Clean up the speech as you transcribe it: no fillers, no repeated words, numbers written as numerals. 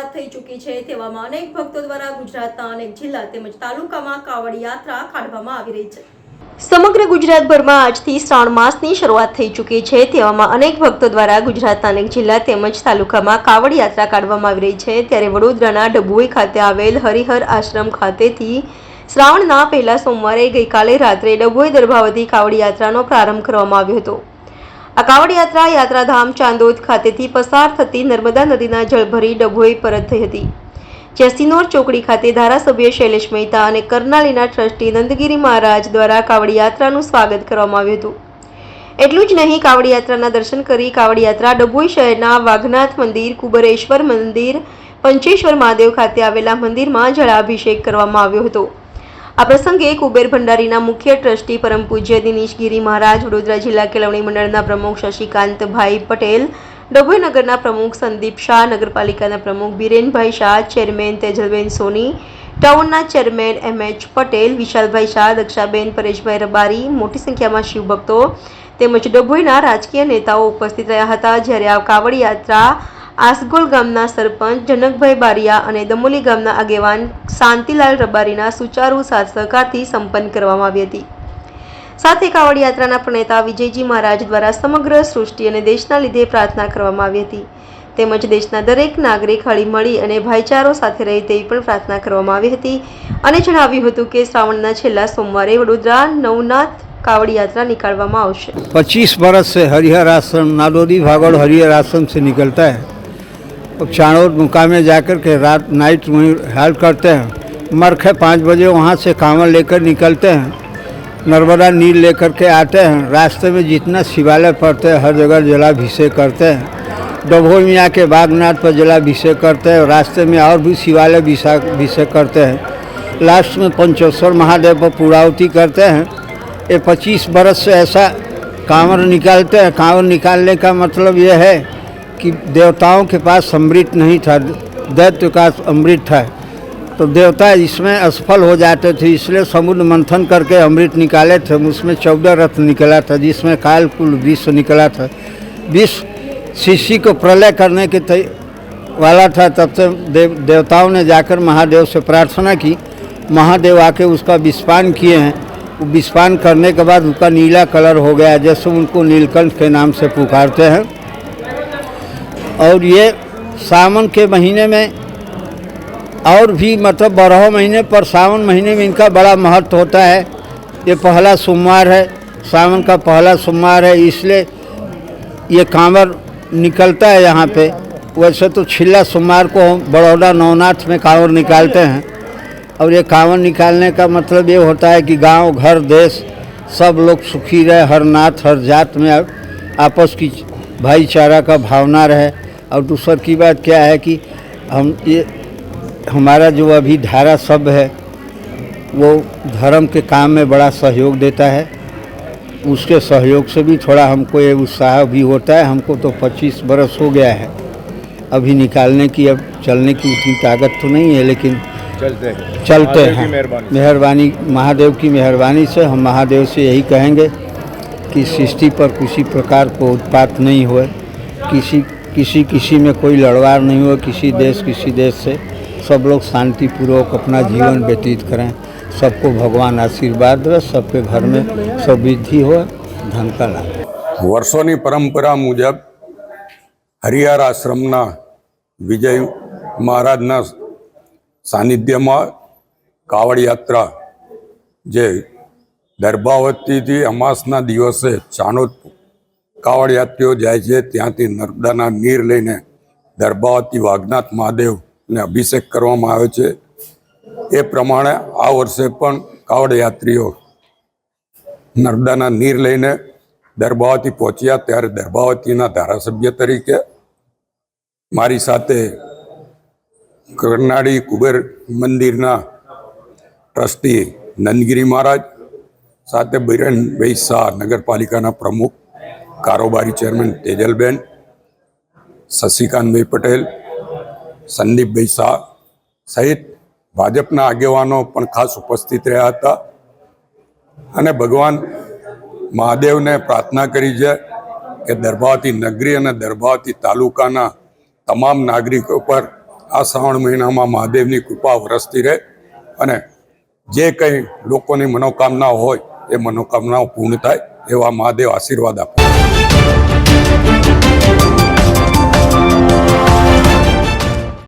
શરૂઆત થઈ ચૂકી છે તેવામાં અનેક ભક્તો દ્વારા ગુજરાતના અનેક જિલ્લા તેમજ તાલુકામાં કાવડ યાત્રા કાઢવામાં આવી રહી છે। સમગ્ર ગુજરાતભરમાં આજથી શ્રાવણ માસની શરૂઆત થઈ ચૂકી છે તેવામાં અનેક ભક્તો દ્વારા ગુજરાતના અનેક જિલ્લા તેમજ તાલુકામાં કાવડ યાત્રા કાઢવામાં આવી રહી છે। ત્યારે વડોદરાના ડભોઈ ખાતે આવેલ હરિહર આશ્રમ ખાતેથી શ્રાવણના પહેલા સોમવારે ગઈકાલે રાત્રે ડભોઈ દર્ભાવતી કાવડ યાત્રાનો પ્રારંભ કરવામાં આવ્યો હતો। આ કાવડ યાત્રા યાત્રાધામ ચાંદોદ ખાતેથી પસાર થતી નર્મદા નદીના જળભરી ડભોઈ પરત થઈ હતી, જ્યાં સિનોર ચોકડી ખાતે ધારાસભ્ય શૈલેષ મહેતા અને કરનાલીના ટ્રસ્ટી નંદગીરી મહારાજ દ્વારા કાવડ યાત્રાનું સ્વાગત કરવામાં આવ્યું હતું। એટલું જ નહીં, કાવડ યાત્રાના દર્શન કરી કાવડ યાત્રા ડભોઈ શહેરના વાઘનાથ મંદિર, કુબરેશ્વર મંદિર, પંચેશ્વર મહાદેવ ખાતે આવેલા મંદિરમાં જળાભિષેક કરવામાં આવ્યો હતો। આ પ્રસંગે કુબેર ભંડારીના મુખ્ય ટ્રસ્ટી પરમ પૂજ્ય દિનેશ ગીરી મહારાજ, વડોદરા જિલ્લા કેળવણી મંડળના પ્રમુખ શશિકાંતભાઈ પટેલ, ડભોઈ નગરના પ્રમુખ સંદીપ શાહ, નગરપાલિકાના પ્રમુખ બિરેનભાઈ શાહ, ચેરમેન તેજલબેન સોની, ટાઉનના ચેરમેન એમએચ પટેલ, વિશાલભાઈ શાહ, દક્ષાબેન, પરેશભાઈ રબારી, મોટી સંખ્યામાં શિવભક્તો તેમજ ડભોઈના રાજકીય નેતાઓ ઉપસ્થિત રહ્યા હતા। જ્યારે આ કાવડ યાત્રા આસગોલ ગામના સરપંચ જનકભાઈ બારિયા અને દમોલી ગામના આગેવાન શાંતિલાલ રબારીના સુચારુ સાથ સહકારથી સંપન્ન કરવામાં આવી હતી। સાથે કાવડ યાત્રાના પ્રણેતા વિજયજી મહારાજ દ્વારા સમગ્ર સૃષ્ટિ અને દેશના લીધે પ્રાર્થના કરવામાં આવી હતી, તેમજ દેશના દરેક નાગરિક હળીમળી અને ભાઈચારો સાથે રહે તેવી પણ પ્રાર્થના કરવામાં આવી હતી અને જણાવ્યું હતું કે શ્રાવણના છેલ્લા સોમવારે વડોદરા નવનાથ कावड़ यात्रा निकालवामा आवशे। 25 बरस से हरिहर आश्रम नादोदी भागड़ हरिहर आश्रम से निकलता है। अब चाणोद मुकामे जाकर के रात नाइट वहीं हेल्प करते हैं। मरखे 5 बजे वहाँ से कांवड़ लेकर निकलते हैं, नर्मदा नीर लेकर के आते हैं। रास्ते में जितना शिवालय पड़ते हैं हर जगह जलाभिषेक करते हैं। डभोई में आके बागनाथ पर जलाभिषेक करते हैं। रास्ते में और भी शिवालय अभिषेक करते हैं। लास्ट में पंचेश्वर महादेव पर पूर्णाहुति करते हैं। ये 25 बरस से ऐसा कांवड़ निकालते हैं। कांवड़ निकालने का मतलब ये है कि देवताओं के पास अमृत नहीं था, दैत्य का अमृत था, तो देवता इसमें असफल हो जाते थे, इसलिए समुद्र मंथन करके अमृत निकाले थे। उसमें 14 रत्न निकला था, जिसमें कालकुल विश्व निकला था। विश्व शिष्य को प्रलय करने के वाला था। तब से देवताओं ने जाकर महादेव से प्रार्थना की। महादेव आके उसका विस्पान किए हैं। विस्पान करने के बाद उसका नीला कलर हो गया, जैसे उनको नीलकंठ के नाम से पुकारते हैं। और ये सावन के महीने में और भी मतलब 12 महीने पर सावन महीने में इनका बड़ा महत्व होता है। ये पहला सोमवार है, सावन का पहला सोमवार है, इसलिए ये कांवड़ निकलता है यहाँ पे। वैसे तो छिल्ला सोमवार को बड़ौदा नवनाथ में कांवड़ निकालते हैं। और ये कांवड़ निकालने का मतलब ये होता है कि गांव, घर, देश सब लोग सुखी रहे, हर नाथ हर जात में आपस की भाईचारा का भावना रहे। और दूसरी की बात क्या है कि हमारा जो अभी धारा सब है वो धर्म के काम में बड़ा सहयोग देता है। उसके सहयोग से भी थोड़ा हमको ये उत्साह भी होता है। हमको तो 25 बरस हो गया है अभी निकालने की, अब चलने की उतनी ताकत तो नहीं है, लेकिन चलते हैं। मेहरबानी, महादेव की मेहरबानी से हम महादेव से यही कहेंगे कि सृष्टि पर किसी प्रकार को उत्पात नहीं हो, किसी में कोई लड़वार नहीं हो, किसी देश से सब लोग शांतिपूर्वक अपना जीवन व्यतीत करें। सबको भगवान आशीर्वाद दे, सबके घर में समृद्धि हो, धन का लाभ। वर्षों परंपरा मुजब हरिहर आश्रमना विजय महाराजना सानिध्य में कावड़ यात्रा जे दर्भावती थी अमासना दिवसे चाणोद कावड़ यात्रीओ जाए छे। त्यांथी नर्मदाना नीर लईने दर्भावती वाघनाथ महादेव ने अभिषेक करवामां आवे छे। ए प्रमाणे आ वर्षे पण कावड़ यात्रीओ नर्मदाना नीर लईने दर्भावती पहोंच्या। त्यारे दर्भावतीना धारासभ्य तरीके मारी साथे करनाड़ी कुबेर मंदिरना ट्रस्टी नंदगिरी महाराज, साथे बिरेनभाई शाह, नगरपालिकाना प्रमुख, कारोबारी चेरमेन तेजलबेन, शशिकांतभाई पटेल, संदीपभाई शाह सहित भाजपना आगेवानो पण खास उपस्थित रह्या हता। अने भगवान महादेव ने प्रार्थना करी है कि दर्भावती नगरी और दर्भावती तालुकाना तमाम नागरिकों पर આ શ્રાવણ મહિનામાં મહાદેવની કૃપા વરસતી રહે અને જે કંઈ લોકોની મનોકામનાઓ હોય એ મનોકામનાઓ પૂર્ણ થાય એવા મહાદેવ આશીર્વાદ આપે.